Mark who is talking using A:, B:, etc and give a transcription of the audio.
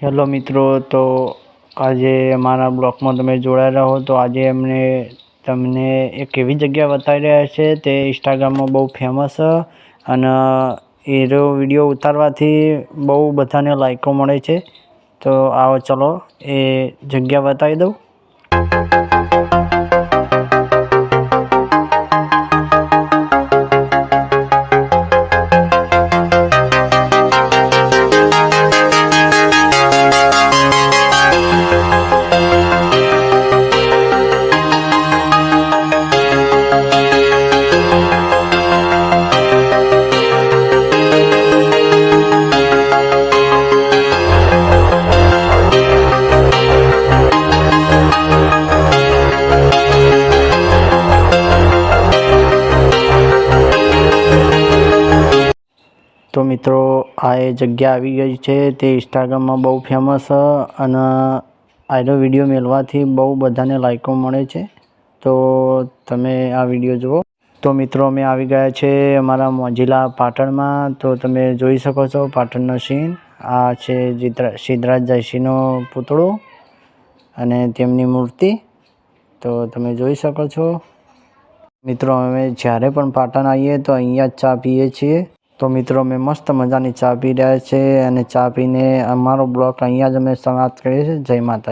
A: Hello મિત્રો, તો આજે અમારા બ્લોગમાં તમે જોડાયેલા હો તો આજે એમને તમને એક એવી જગ્યા બતાવી રહ્યા છે તે ઇન્સ્ટાગ્રામમાં બહુ ફેમસ અને એનો વિડીયો ઉતારવાથી બહુ બધાને લાઈકો મળે છે. તો આવો ચલો એ જગ્યા બતાવી દઉં. તો મિત્રો આ એ જગ્યા આવી ગઈ છે તે ઇન્સ્ટાગ્રામમાં બહુ ફેમસ અને આનો વિડીયો મેળવાથી બહુ બધાને લાઈકો મળે છે. તો તમે આ વિડીયો જુઓ. તો મિત્રો અમે આવી ગયા છે અમારા મોજીલા પાટણમાં. તો તમે જોઈ શકો છો પાટણનો સીન. આ છે સિદ્ધરાજ જયસિંહનો પૂતળો અને તેમની મૂર્તિ. તો તમે જોઈ શકો છો. મિત્રો અમે જ્યારે પણ પાટણ આવીએ તો અહીંયા જ ચા પીએ છીએ. તો મિત્રો અમે મસ્ત મજાની ચા પી રહ્યા છીએ અને ચા પીને અમારો બ્લોગ અહીંયા જ અમે સમાપ્ત કરીએ છીએ. જય માતાજી.